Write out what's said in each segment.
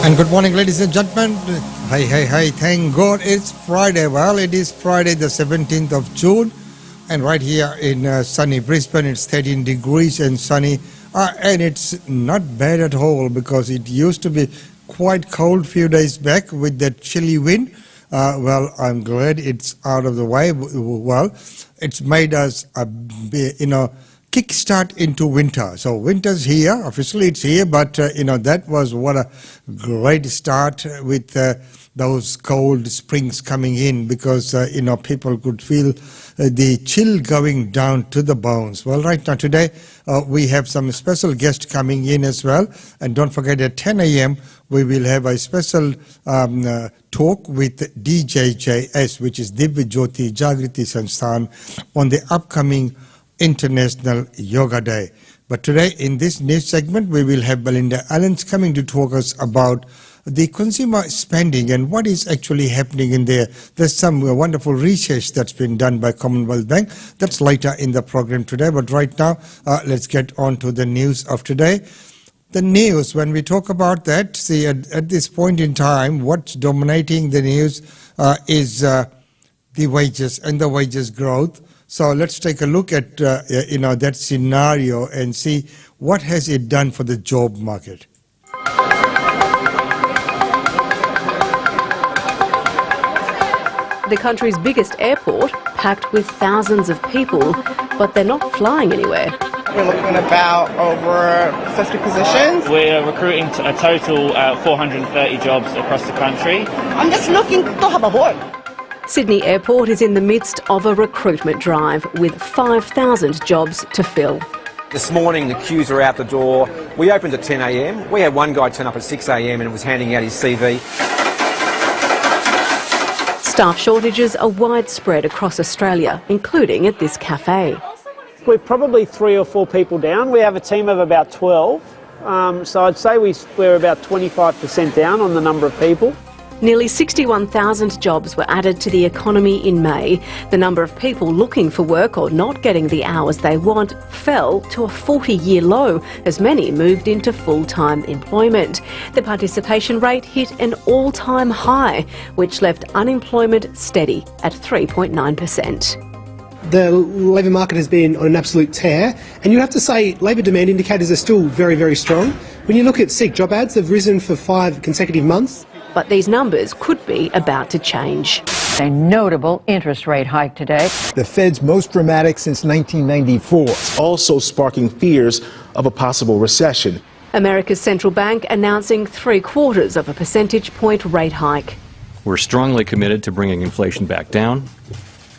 And good morning, ladies and gentlemen. Hi. Thank God it's Friday. Well, it is Friday, the 17th of June. And right here in sunny Brisbane, it's 13 degrees and sunny. And it's not bad at all because it used to be quite cold few days back with that chilly wind. Well, I'm glad it's out of the way. Well, it's made us, kickstart into winter. So winter's here, officially it's here, but that was what a great start with those cold springs coming in because, people could feel the chill going down to the bones. Well, right now today, we have some special guests coming in as well. And don't forget at 10 a.m., we will have a special talk with DJJS, which is Divya Jyoti Jagriti Sansthan, on the upcoming International Yoga Day. But today in this news segment, we will have Belinda Allens coming to talk us about the consumer spending and what is actually happening in there. There's some wonderful research that's been done by Commonwealth Bank. That's later in the program today. But right now, let's get on to the news of today. The news, when we talk about that, see, at this point in time, what's dominating the news is the wages and the wages growth. So let's take a look at that scenario and see what has it done for the job market. The country's biggest airport, packed with thousands of people, but they're not flying anywhere. We're looking at about over 50 positions. We're recruiting a total 430 jobs across the country. I'm just looking to have a work. Sydney Airport is in the midst of a recruitment drive with 5,000 jobs to fill. This morning the queues are out the door. We opened at 10 a.m. We had one guy turn up at 6 a.m. and was handing out his CV. Staff shortages are widespread across Australia, including at this cafe. We're probably 3 or 4 people down. We have a team of about 12. So I'd say we're about 25% down on the number of people. Nearly 61,000 jobs were added to the economy in May. The number of people looking for work or not getting the hours they want fell to a 40-year low as many moved into full-time employment. The participation rate hit an all-time high, which left unemployment steady at 3.9%. The labour market has been on an absolute tear, and you have to say labour demand indicators are still very, very strong. When you look at SEEK job ads, they've risen for 5 consecutive months. But these numbers could be about to change. A notable interest rate hike today. The Fed's most dramatic since 1994. Also sparking fears of a possible recession. America's central bank announcing 0.75 of a percentage point rate hike. We're strongly committed to bringing inflation back down,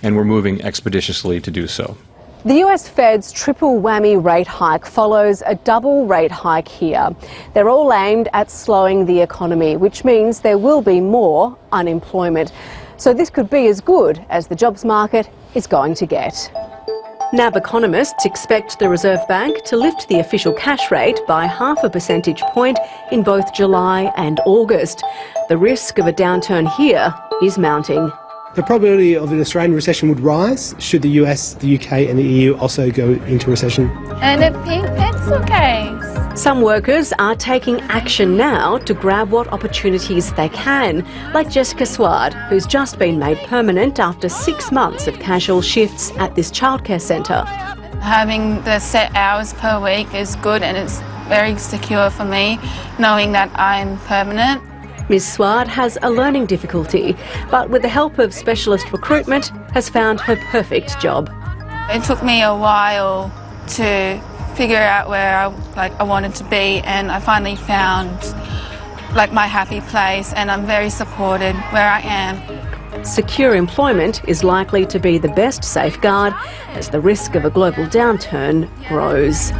and we're moving expeditiously to do so. The US Fed's triple whammy rate hike follows a double rate hike here. They're all aimed at slowing the economy, which means there will be more unemployment. So this could be as good as the jobs market is going to get. NAB economists expect the Reserve Bank to lift the official cash rate by 0.5 percentage point in both July and August. The risk of a downturn here is mounting. The probability of an Australian recession would rise should the US, the UK and the EU also go into recession. And a pink pencil case. Some workers are taking action now to grab what opportunities they can, like Jessica Sward, who's just been made permanent after 6 months of casual shifts at this childcare centre. Having the set hours per week is good and it's very secure for me, knowing that I'm permanent. Ms Sward has a learning difficulty, but with the help of specialist recruitment, has found her perfect job. It took me a while to figure out where I wanted to be, and I finally found my happy place, and I'm very supported where I am. Secure employment is likely to be the best safeguard as the risk of a global downturn grows.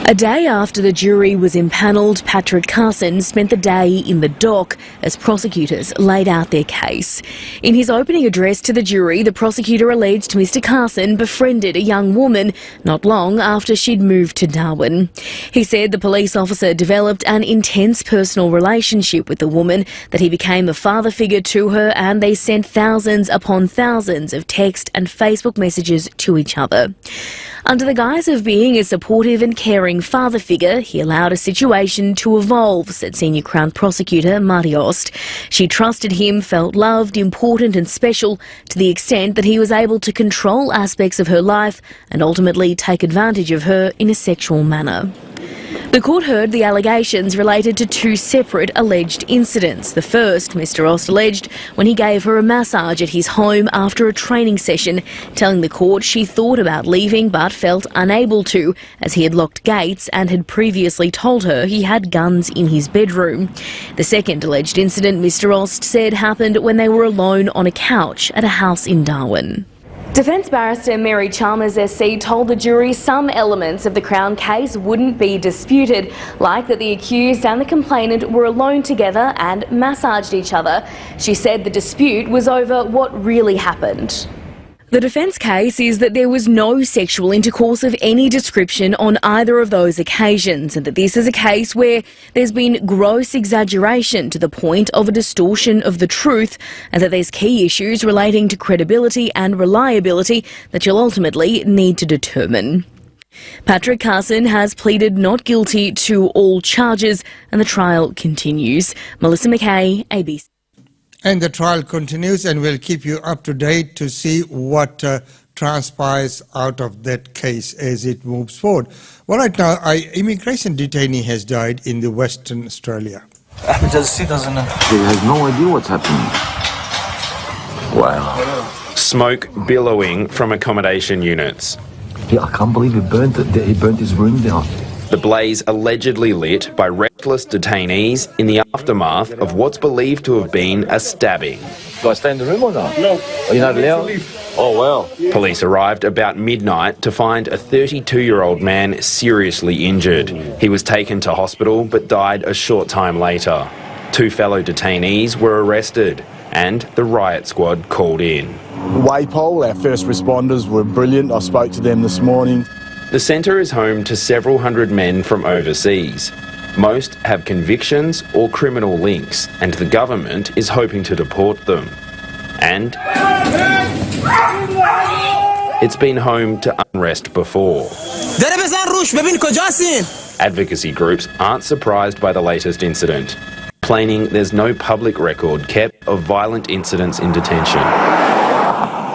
A day after the jury was impanelled, Patrick Carson spent the day in the dock as prosecutors laid out their case. In his opening address to the jury, the prosecutor alleged Mr Carson befriended a young woman not long after she'd moved to Darwin. He said the police officer developed an intense personal relationship with the woman, that he became a father figure to her, and they sent thousands upon thousands of text and Facebook messages to each other. Under the guise of being a supportive and caring father figure, he allowed a situation to evolve, said Senior Crown Prosecutor Marty Ost. She trusted him, felt loved, important and special, to the extent that he was able to control aspects of her life and ultimately take advantage of her in a sexual manner. The court heard the allegations related to two separate alleged incidents. The first, Mr Ost alleged, when he gave her a massage at his home after a training session, telling the court she thought about leaving but felt unable to, as he had locked gates and had previously told her he had guns in his bedroom. The second alleged incident, Mr Ost said, happened when they were alone on a couch at a house in Darwin. Defence barrister Mary Chalmers SC told the jury some elements of the Crown case wouldn't be disputed, like that the accused and the complainant were alone together and massaged each other. She said the dispute was over what really happened. The defence case is that there was no sexual intercourse of any description on either of those occasions, and that this is a case where there's been gross exaggeration to the point of a distortion of the truth, and that there's key issues relating to credibility and reliability that you'll ultimately need to determine. Patrick Carson has pleaded not guilty to all charges, and the trial continues. Melissa McKay, ABC. And the trial continues, and we'll keep you up to date to see what transpires out of that case as it moves forward. Well, right now, an immigration detainee has died in the Western Australia. He has no idea what's happening. Wow. Smoke billowing from accommodation units. Yeah, I can't believe he burnt his room down. The blaze allegedly lit by reckless detainees in the aftermath of what's believed to have been a stabbing. Do I stay in the room or not? No. Are you not allowed? Oh, wow. Police arrived about midnight to find a 32-year-old man seriously injured. He was taken to hospital but died a short time later. Two fellow detainees were arrested and the riot squad called in. Waypole, our first responders, were brilliant. I spoke to them this morning. The centre is home to several hundred men from overseas. Most have convictions or criminal links, and the government is hoping to deport them. And it's been home to unrest before. Advocacy groups aren't surprised by the latest incident, complaining there's no public record kept of violent incidents in detention.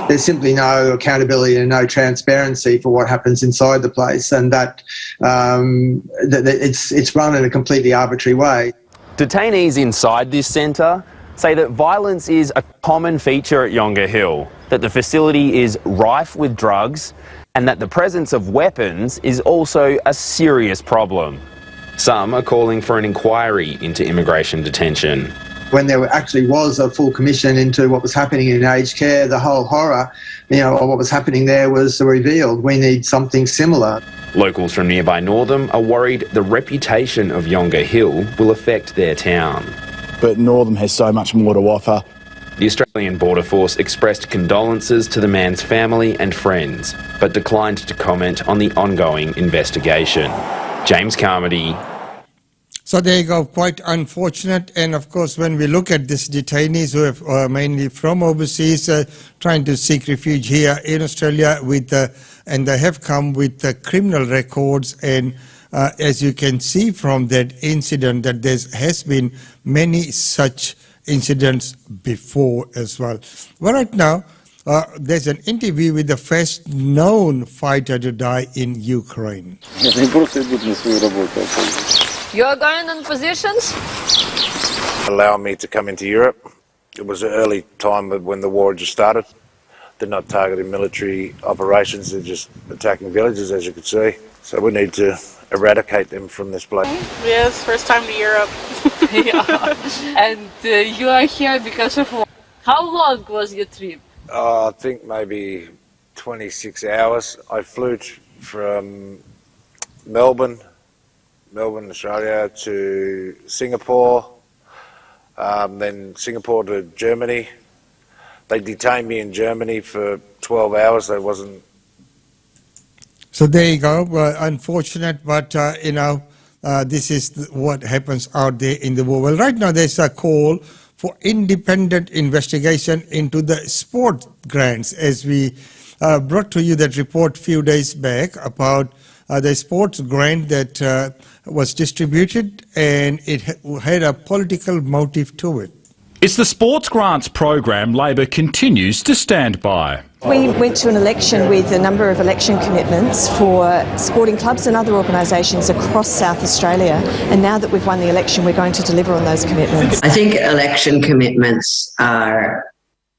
There's simply no accountability and no transparency for what happens inside the place, and that it's run in a completely arbitrary way. Detainees inside this centre say that violence is a common feature at Yonge Hill, that the facility is rife with drugs, and that the presence of weapons is also a serious problem. Some are calling for an inquiry into immigration detention. When there actually was a full commission into what was happening in aged care, the whole horror, of what was happening there was revealed. We need something similar. Locals from nearby Northam are worried the reputation of Yonge Hill will affect their town. But Northam has so much more to offer. The Australian Border Force expressed condolences to the man's family and friends, but declined to comment on the ongoing investigation. James Carmody. So there you go, quite unfortunate. And of course, when we look at these detainees who are mainly from overseas, trying to seek refuge here in Australia, and they have come with criminal records. And as you can see from that incident, that there has been many such incidents before as well. Well, right now, there's an interview with the first known fighter to die in Ukraine. You're going on positions? Allow me to come into Europe. It was an early time when the war just started. They're not targeting military operations, they're just attacking villages, as you can see. So we need to eradicate them from this place. Yes, first time to Europe. Yeah. And you are here because of what? How long was your trip? I think maybe 26 hours. I flew from Melbourne Melbourne, Australia, to Singapore, then Singapore to Germany. They detained me in Germany for 12 hours. That wasn't... So there you go. Unfortunate, but this is what happens out there in the world. Well, right now there's a call for independent investigation into the sport grants, as we brought to you that report a few days back about the sports grant that was distributed, and it had a political motive to it. It's the sports grants program Labor continues to stand by. We went to an election with a number of election commitments for sporting clubs and other organisations across South Australia, and now that we've won the election, we're going to deliver on those commitments. I think election commitments are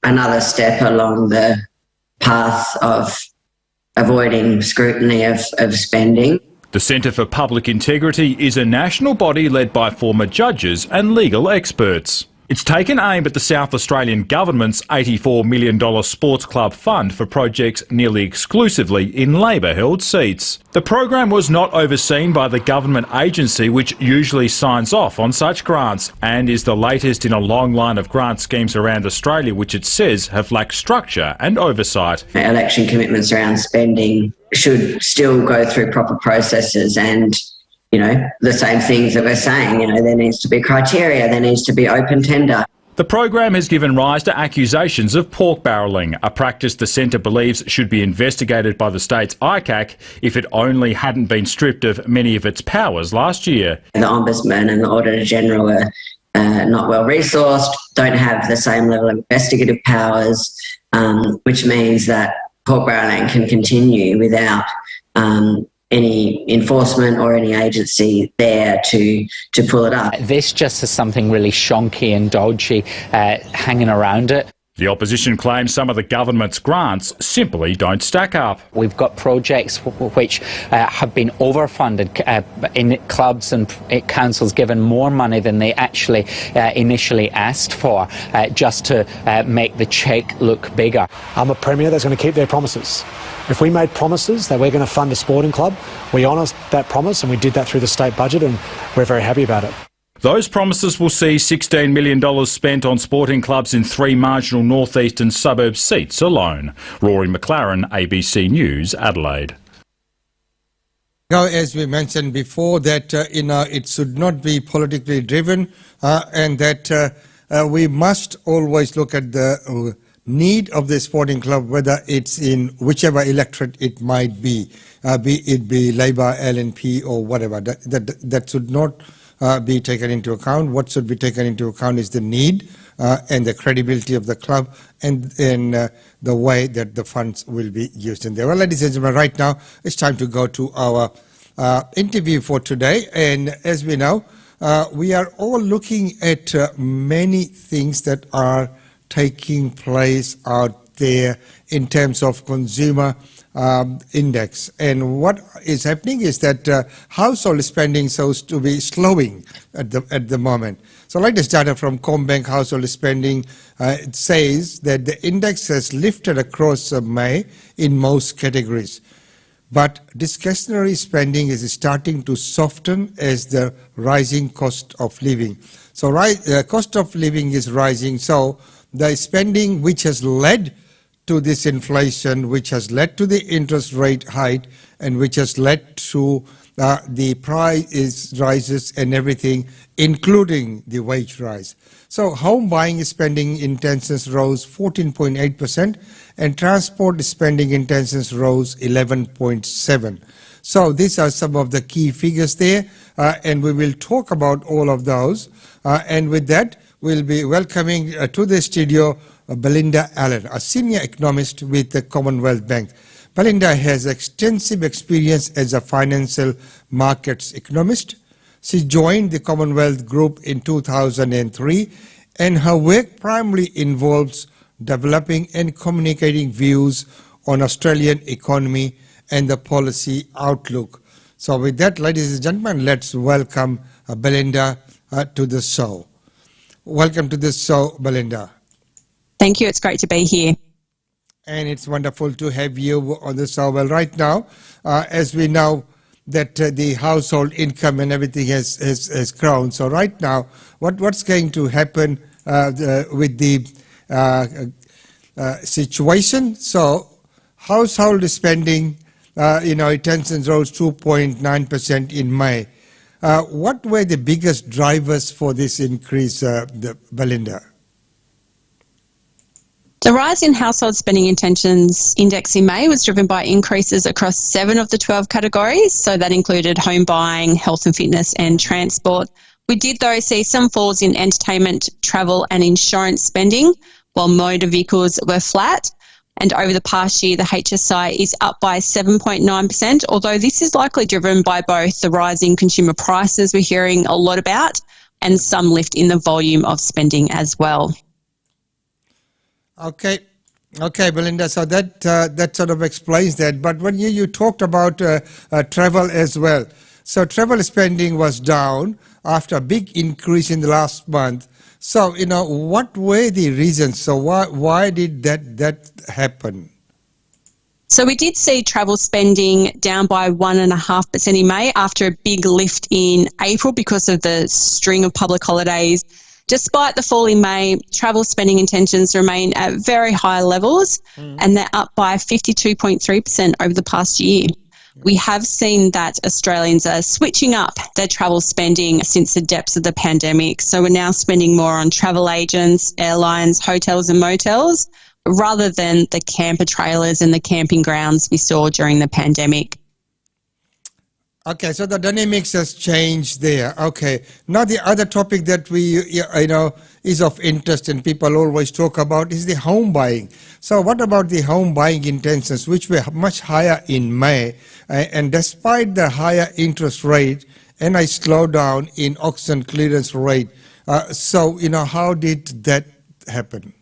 another step along the path of avoiding scrutiny of spending. The Centre for Public Integrity is a national body led by former judges and legal experts. It's taken aim at the South Australian Government's $84 million sports club fund for projects nearly exclusively in Labor-held seats. The program was not overseen by the government agency which usually signs off on such grants, and is the latest in a long line of grant schemes around Australia which it says have lacked structure and oversight. Election commitments around spending should still go through proper processes, and the same things that we're saying, there needs to be criteria, there needs to be open tender. The program has given rise to accusations of pork barrelling, a practice the centre believes should be investigated by the state's ICAC if it only hadn't been stripped of many of its powers last year. The Ombudsman and the Auditor General are not well resourced, don't have the same level of investigative powers, which means that pork barrelling can continue without any enforcement or any agency there to pull it up. This just has something really shonky and dodgy hanging around it. The opposition claims some of the government's grants simply don't stack up. We've got projects which have been overfunded in clubs and councils given more money than they actually initially asked for just to make the cheque look bigger. I'm a premier that's going to keep their promises. If we made promises that we're going to fund a sporting club, we honour that promise, and we did that through the state budget, and we're very happy about it. Those promises will see $16 million spent on sporting clubs in 3 marginal northeastern suburb seats alone. Rory McLaren, ABC News, Adelaide. Now, as we mentioned before, that it should not be politically driven, and that we must always look at the need of the sporting club, whether it's in whichever electorate it might be it be Labor, LNP or whatever. That should not be taken into account. What should be taken into account is the need and the credibility of the club, and the way that the funds will be used in there. Well, ladies and gentlemen, right now it's time to go to our interview for today. And as we know, we are all looking at many things that are taking place out there in terms of consumer index. And what is happening is that household spending seems to be slowing at the moment. So latest data from Combank household spending, it says that the index has lifted across May in most categories. But discretionary spending is starting to soften as the rising cost of living. So cost of living is rising, so the spending which has led to this inflation, which has led to the interest rate hike, and which has led to the price rises and everything, including the wage rise. So home buying spending intentions rose 14.8%, and transport spending intentions rose 11.7%. So these are some of the key figures there, and we will talk about all of those. And with that, we'll be welcoming to the studio Belinda Allen, a senior economist with the Commonwealth Bank. Belinda has extensive experience as a financial markets economist. She joined the Commonwealth Group in 2003, and her work primarily involves developing and communicating views on Australian economy and the policy outlook. So with that, ladies and gentlemen, let's welcome Belinda to the show. Welcome to the show, Belinda. Thank you. It's great to be here. And it's wonderful to have you on the show. Well, right now, as we know, that the household income and everything has grown. So right now, what's going to happen with the situation? So household spending, intentions rose 2.9% in May. What were the biggest drivers for this increase, Belinda? The rise in household spending intentions index in May was driven by increases across 7 of the 12 categories. So that included home buying, health and fitness and transport. We did, though, see some falls in entertainment, travel and insurance spending, while motor vehicles were flat. And over the past year, the HSI is up by 7.9%, although this is likely driven by both the rising consumer prices we're hearing a lot about and some lift in the volume of spending as well. Okay, Belinda. So that sort of explains that. But when you talked about travel as well, so travel spending was down after a big increase in the last month. So what were the reasons? So why did that happen? So we did see travel spending down by 1.5% in May after a big lift in April because of the string of public holidays. Despite the fall in May, travel spending intentions remain at very high levels and they're up by 52.3% over the past year. We have seen that Australians are switching up their travel spending since the depths of the pandemic. So we're now spending more on travel agents, airlines, hotels and motels, rather than the camper trailers and the camping grounds we saw during the pandemic. Okay, so the dynamics has changed there. Okay, now the other topic that we is of interest and people always talk about is the home buying. So what about the home buying intentions, which were much higher in May, and despite the higher interest rate and a slowdown in auction clearance rate, so how did that happen?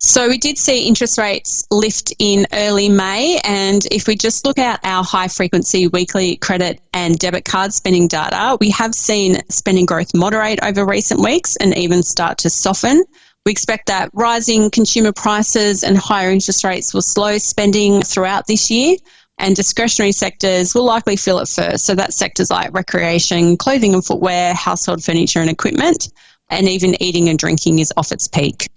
So we did see interest rates lift in early May, and if we just look at our high-frequency weekly credit and debit card spending data, we have seen spending growth moderate over recent weeks and even start to soften. We expect that rising consumer prices and higher interest rates will slow spending throughout this year, and discretionary sectors will likely feel it first. So that's sectors like recreation, clothing and footwear, household furniture and equipment, and even eating and drinking is off its peak.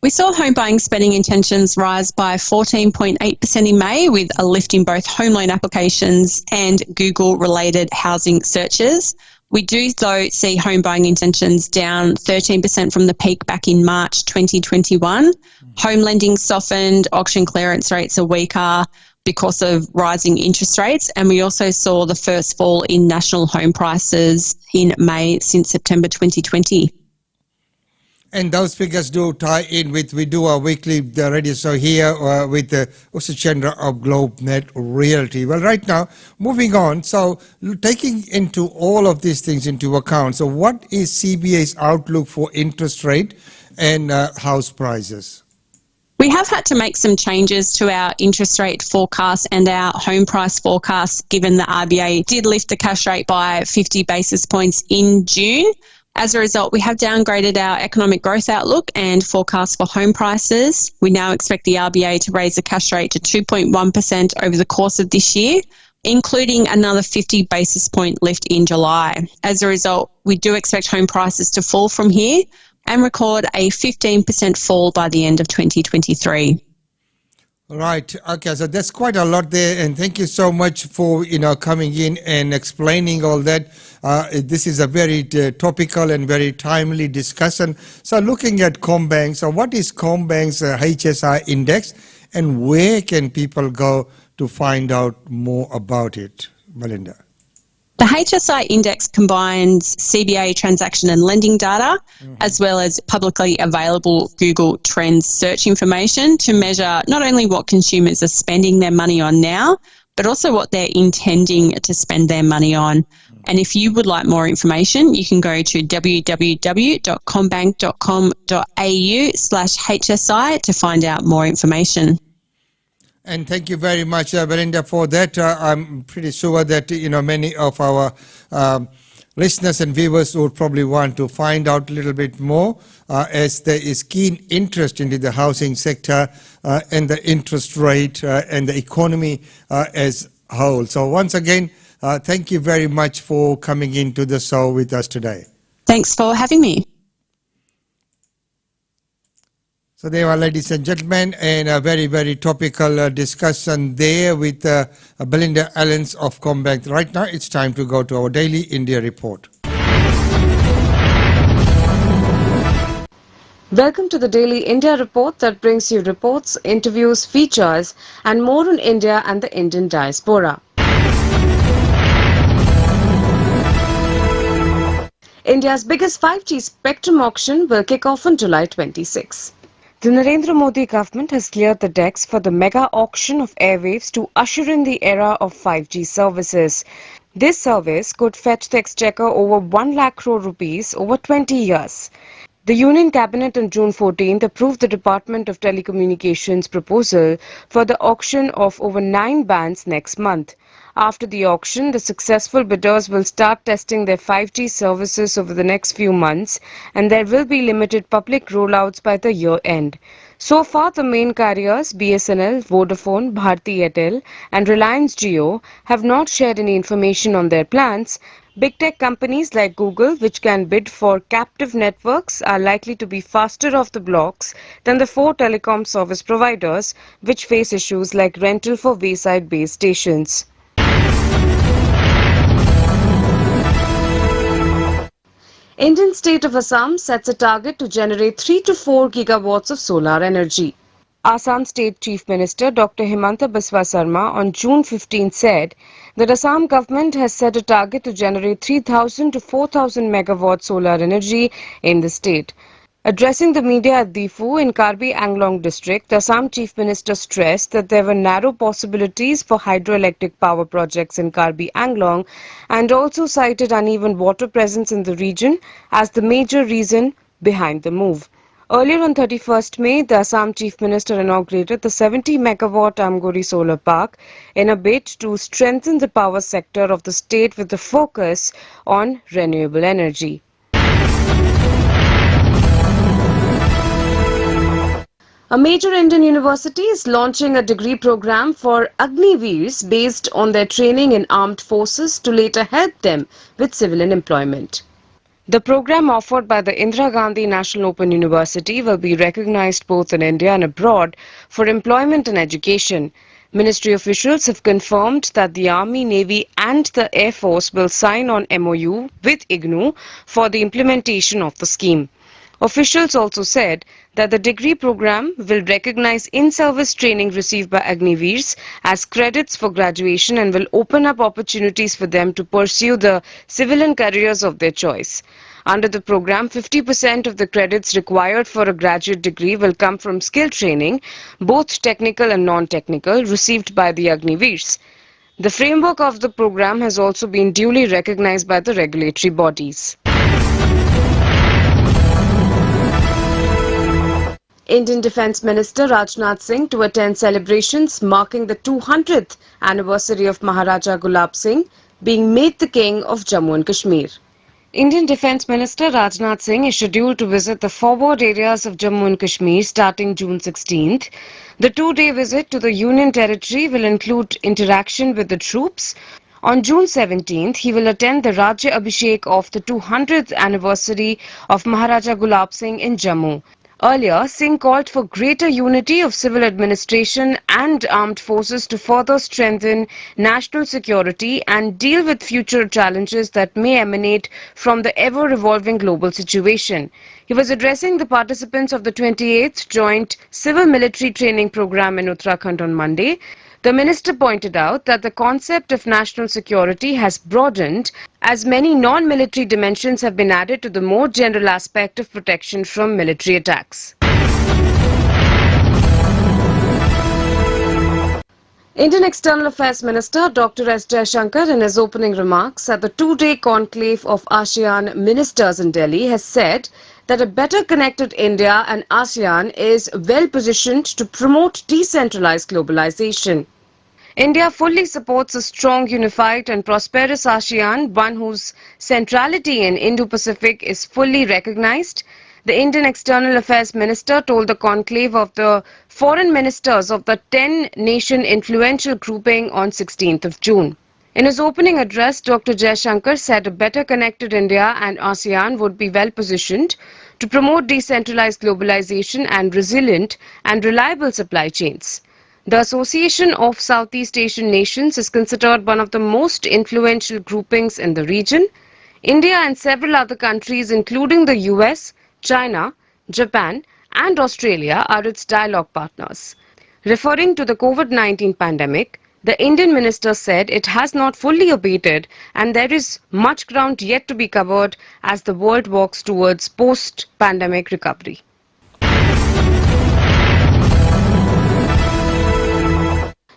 We saw home buying spending intentions rise by 14.8% in May, with a lift in both home loan applications and Google-related housing searches. We do, though, see home buying intentions down 13% from the peak back in March 2021. Home lending softened, auction clearance rates are weaker because of rising interest rates, and we also saw the first fall in national home prices in May since September 2020. And those figures do tie in with, we do our weekly radio show here with Usa Chandra of GlobeNet Realty. Well, right now, moving on, so taking into all of these things into account, so what is CBA's outlook for interest rate and house prices? We have had to make some changes to our interest rate forecast and our home price forecast, given the RBA did lift the cash rate by 50 basis points in June. As a result, we have downgraded our economic growth outlook and forecast for home prices. We now expect the RBA to raise the cash rate to 2.1% over the course of this year, including another 50 basis point lift in July. As a result, we do expect home prices to fall from here and record a 15% fall by the end of 2023. Right. Okay. So that's quite a lot there, and thank you so much for coming in and explaining all that. This is a very topical and very timely discussion. So looking at CommBank, so what is CommBank's HSI index, and where can people go to find out more about it, Melinda? The HSI index combines CBA transaction and lending data, as well as publicly available Google Trends search information to measure not only what consumers are spending their money on now, but also what they're intending to spend their money on. And if you would like more information, you can go to www.commbank.com.au/HSI to find out more information. And thank you very much, Belinda, for that. I'm pretty sure that many of our listeners and viewers would probably want to find out a little bit more, as there is keen interest into the housing sector and the interest rate and the economy as whole. So once again, thank you very much for coming into the show with us today. Thanks for having me. So there are, ladies and gentlemen, and a very, very topical discussion there with Belinda Allens of Combank. Right now, it's time to go to our daily India report. Welcome to the Daily India Report that brings you reports, interviews, features and more on India and the Indian diaspora. India's biggest 5G spectrum auction will kick off on July 26. The Narendra Modi government has cleared the decks for the mega auction of airwaves to usher in the era of 5G services. This service could fetch the exchequer over 1 lakh crore rupees over 20 years. The Union Cabinet on June 14th approved the Department of Telecommunications proposal for the auction of over 9 bands next month. After the auction, the successful bidders will start testing their 5G services over the next few months, and there will be limited public rollouts by the year end. So far, the main carriers BSNL, Vodafone, Bharti Airtel and Reliance Jio have not shared any information on their plans. Big tech companies like Google, which can bid for captive networks, are likely to be faster off the blocks than the 4 telecom service providers, which face issues like rental for wayside base stations. Indian state of Assam sets a target to generate 3 to 4 gigawatts of solar energy. Assam State Chief Minister Dr. Himanta Biswa Sarma on June 15 said that Assam government has set a target to generate 3,000 to 4,000 megawatt solar energy in the state. Addressing the media at Difu in Karbi Anglong district, the Assam Chief Minister stressed that there were narrow possibilities for hydroelectric power projects in Karbi Anglong and also cited uneven water presence in the region as the major reason behind the move. Earlier on 31st May, the Assam Chief Minister inaugurated the 70 megawatt Amgori solar park in a bid to strengthen the power sector of the state with a focus on renewable energy. A major Indian university is launching a degree program for Agniveers based on their training in armed forces to later help them with civilian employment. The program offered by the Indira Gandhi National Open University will be recognized both in India and abroad for employment and education. Ministry officials have confirmed that the Army, Navy and the Air Force will sign on MOU with IGNOU for the implementation of the scheme. Officials also said that the degree program will recognize in-service training received by Agniveers as credits for graduation and will open up opportunities for them to pursue the civilian careers of their choice. Under the program, 50% of the credits required for a graduate degree will come from skill training, both technical and non-technical, received by the Agniveers. The framework of the program has also been duly recognized by the regulatory bodies. Indian Defence Minister Rajnath Singh to attend celebrations marking the 200th anniversary of Maharaja Gulab Singh being made the King of Jammu and Kashmir. Indian Defence Minister Rajnath Singh is scheduled to visit the forward areas of Jammu and Kashmir starting June 16th. The 2-day visit to the Union Territory will include interaction with the troops. On June 17th, he will attend the Rajya Abhishek of the 200th anniversary of Maharaja Gulab Singh in Jammu. Earlier, Singh called for greater unity of civil administration and armed forces to further strengthen national security and deal with future challenges that may emanate from the ever-evolving global situation. He was addressing the participants of the 28th Joint Civil-Military Training Program in Uttarakhand on Monday. The minister pointed out that the concept of national security has broadened as many non-military dimensions have been added to the more general aspect of protection from military attacks. Indian External Affairs Minister Dr. S. Jaishankar, in his opening remarks at the 2-day conclave of Asean ministers in Delhi, has said that a better connected India and ASEAN is well positioned to promote decentralized globalization. India fully supports a strong, unified and prosperous ASEAN, one whose centrality in Indo-Pacific is fully recognized. The Indian External Affairs Minister told the conclave of the foreign ministers of the 10-nation influential grouping on 16th of June. In his opening address, Dr. Jaishankar said a better connected India and ASEAN would be well positioned to promote decentralized globalization and resilient and reliable supply chains. The Association of Southeast Asian Nations is considered one of the most influential groupings in the region. India and several other countries, including the US, China, Japan and Australia, are its dialogue partners. Referring to the COVID-19 pandemic, the Indian minister said it has not fully abated and there is much ground yet to be covered as the world walks towards post-pandemic recovery.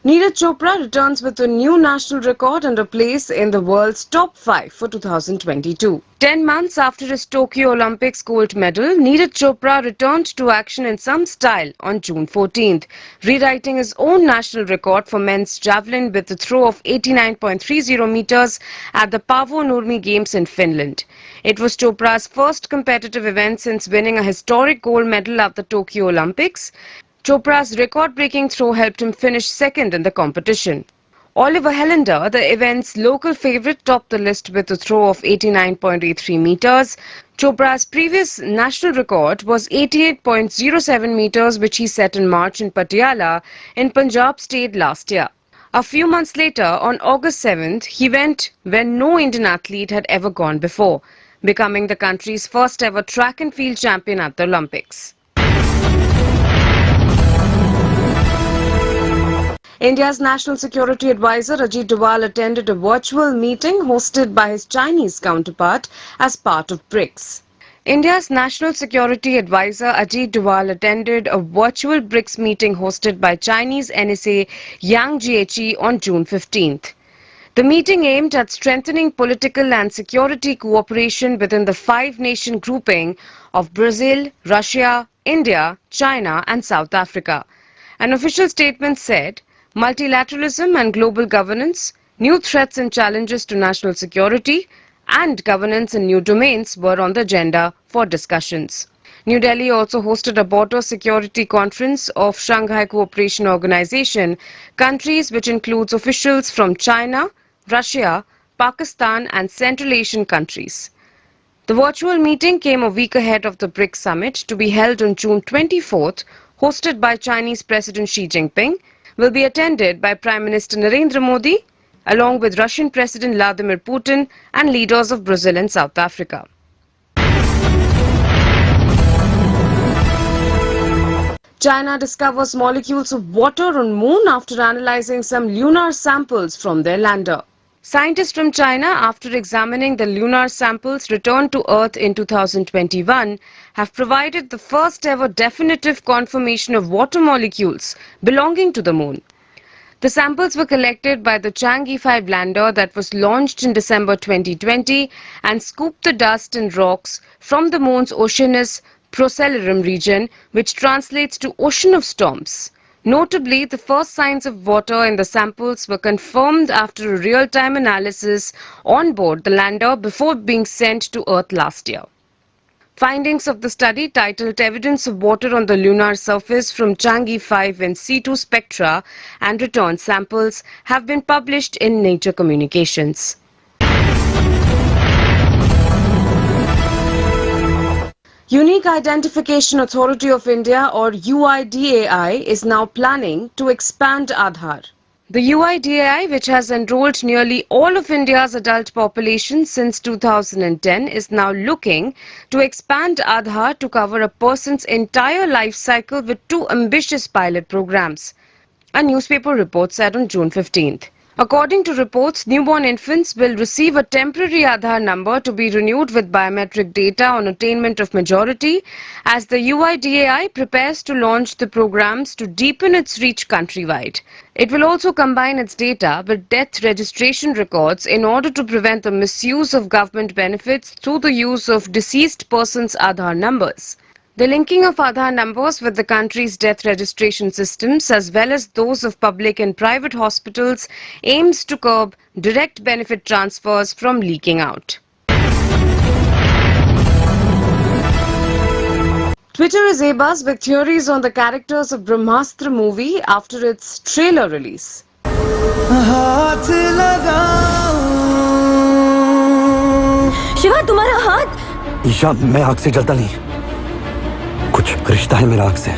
Neeraj Chopra returns with a new national record and a place in the world's top 5 for 2022. 10 months after his Tokyo Olympics gold medal, Neeraj Chopra returned to action in some style on June 14th, rewriting his own national record for men's javelin with a throw of 89.30 meters at the Paavo Nurmi Games in Finland. It was Chopra's first competitive event since winning a historic gold medal at the Tokyo Olympics. Chopra's record-breaking throw helped him finish second in the competition. Oliver Helander, the event's local favourite, topped the list with a throw of 89.83 meters. Chopra's previous national record was 88.07 meters, which he set in March in Patiala in Punjab state last year. A few months later, on August 7th, he went where no Indian athlete had ever gone before, becoming the country's first ever track and field champion at the Olympics. India's National Security Advisor Ajit Doval attended a virtual meeting hosted by his Chinese counterpart as part of BRICS. India's National Security Advisor Ajit Doval attended a virtual BRICS meeting hosted by Chinese NSA Yang Jiechi on June 15th. The meeting aimed at strengthening political and security cooperation within the 5-nation grouping of Brazil, Russia, India, China and South Africa. An official statement said, multilateralism and global governance, new threats and challenges to national security, and governance in new domains were on the agenda for discussions. New Delhi also hosted a border security conference of Shanghai Cooperation Organization, countries which includes officials from China, Russia, Pakistan and Central Asian countries. The virtual meeting came a week ahead of the BRICS summit to be held on June 24th, hosted by Chinese President Xi Jinping, will be attended by Prime Minister Narendra Modi, along with Russian President Vladimir Putin and leaders of Brazil and South Africa. China discovers molecules of water on Moon after analyzing some lunar samples from their lander. Scientists from China, after examining the lunar samples returned to Earth in 2021, have provided the first ever definitive confirmation of water molecules belonging to the Moon. The samples were collected by the Chang'e 5 lander that was launched in December 2020 and scooped the dust and rocks from the Moon's oceanus procellarum region, which translates to Ocean of Storms. Notably, the first signs of water in the samples were confirmed after a real-time analysis on board the lander before being sent to Earth last year. Findings of the study, titled Evidence of Water on the Lunar Surface from Chang'e 5 and C2 Spectra and Return Samples, have been published in Nature Communications. Unique Identification Authority of India, or UIDAI, is now planning to expand Aadhaar. The UIDAI, which has enrolled nearly all of India's adult population since 2010, is now looking to expand Aadhaar to cover a person's entire life cycle with 2 ambitious pilot programs, a newspaper report said on June 15th. According to reports, newborn infants will receive a temporary Aadhaar number to be renewed with biometric data on attainment of majority as the UIDAI prepares to launch the programs to deepen its reach countrywide. It will also combine its data with death registration records in order to prevent the misuse of government benefits through the use of deceased persons' Aadhaar numbers. The linking of Aadhaar numbers with the country's death registration systems as well as those of public and private hospitals aims to curb direct benefit transfers from leaking out. Twitter is abuzz with theories on the characters of Brahmastra movie after its trailer release. Shiva तुम्हारा हाथ ईशा मैं आग से जलता नहीं कुछ रिश्ता है मेरा आग से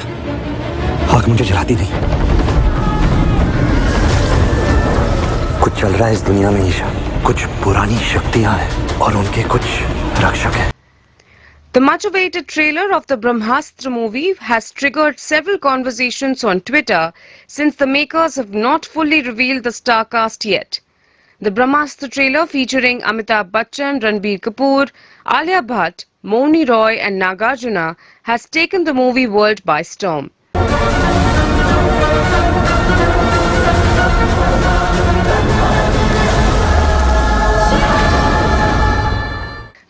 आग मुझे जलाती नहीं कुछ चल रहा है इस दुनिया में ईशा कुछ पुरानी शक्तियां हैं और उनके कुछ रक्षक हैं The much-awaited trailer of the Brahmastra movie has triggered several conversations on Twitter since the makers have not fully revealed the star cast yet. The Brahmastra trailer featuring Amitabh Bachchan, Ranbir Kapoor, Alia Bhatt, Mouni Roy and Nagarjuna has taken the movie world by storm.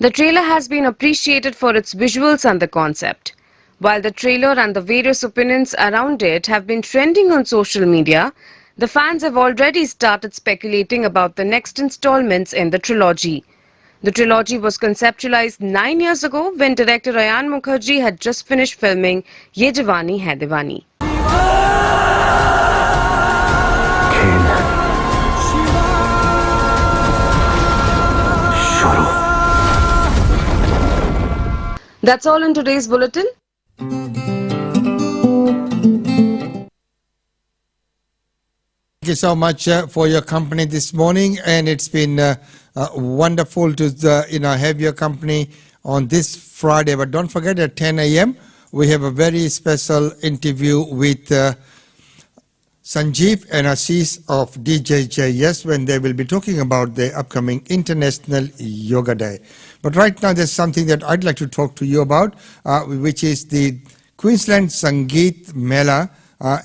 The trailer has been appreciated for its visuals and the concept. While the trailer and the various opinions around it have been trending on social media, the fans have already started speculating about the next installments in the trilogy. The trilogy was conceptualized 9 years ago when director Ayan Mukherjee had just finished filming Ye Jawani Hai Diwani. That's all in today's bulletin. Thank you so much for your company this morning, and it's been wonderful to have your company on this Friday. But don't forget, at 10 a.m. we have a very special interview with Sanjeev and Ashish of TGIF when they will be talking about the upcoming International Yoga Day. But right now there's something that I'd like to talk to you about, which is the Queensland Sangeet Mela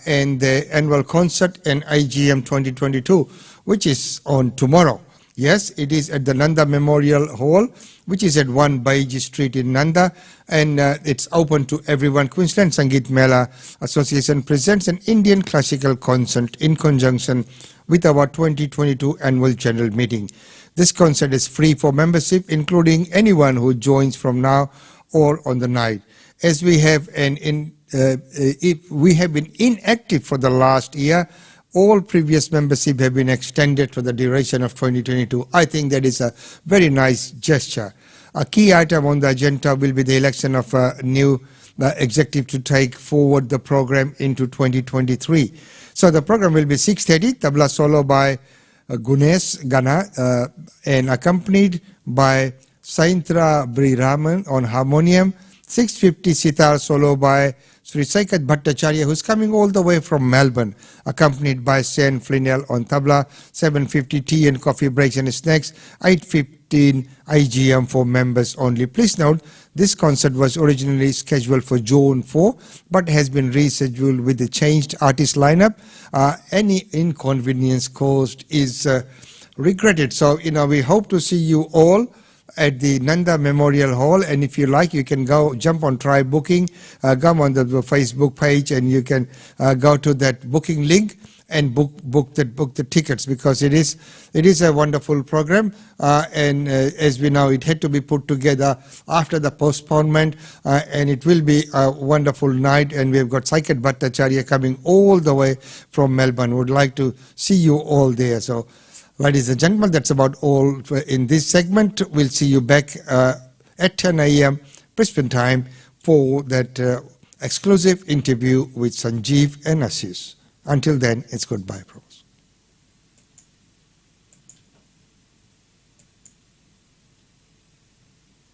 and the annual concert and IGM 2022, which is on tomorrow. Yes, it is at the Nanda Memorial Hall, which is at 1 Baiji Street in Nanda, and it's open to everyone. Queensland Sangeet Mela Association presents an Indian classical concert in conjunction with our 2022 annual general meeting. This concert is free for membership, including anyone who joins from now or on the night. As we have been inactive for the last year, all previous membership have been extended for the duration of 2022. I think that is a very nice gesture. A key item on the agenda will be the election of a new executive to take forward the program into 2023. So the program will be 6:30, tabla solo by Gunesh Gana and accompanied by Saintra Briraman on harmonium, 6:50 sitar solo by Sri Saikat Bhattacharya, who's coming all the way from Melbourne, accompanied by Shane Flinnell on tabla, 7:50 tea and coffee breaks and snacks, 8:15 IGM for members only. Please note, this concert was originally scheduled for June 4, but has been rescheduled with the changed artist lineup. Any inconvenience caused is regretted. So, we hope to see you all at the Nanda Memorial Hall, and if you like, you can go jump on Try Booking, come on the Facebook page, and you can go to that booking link and book the tickets, because it is a wonderful program, and as we know, it had to be put together after the postponement, and it will be a wonderful night. And we've got Saikat Bhattacharya coming all the way from Melbourne. Would like to see you all there. So, ladies and gentlemen, that's about all in this segment. We'll see you back at 10 a.m. Brisbane time for that exclusive interview with Sanjeev and Ashish. Until then, it's goodbye.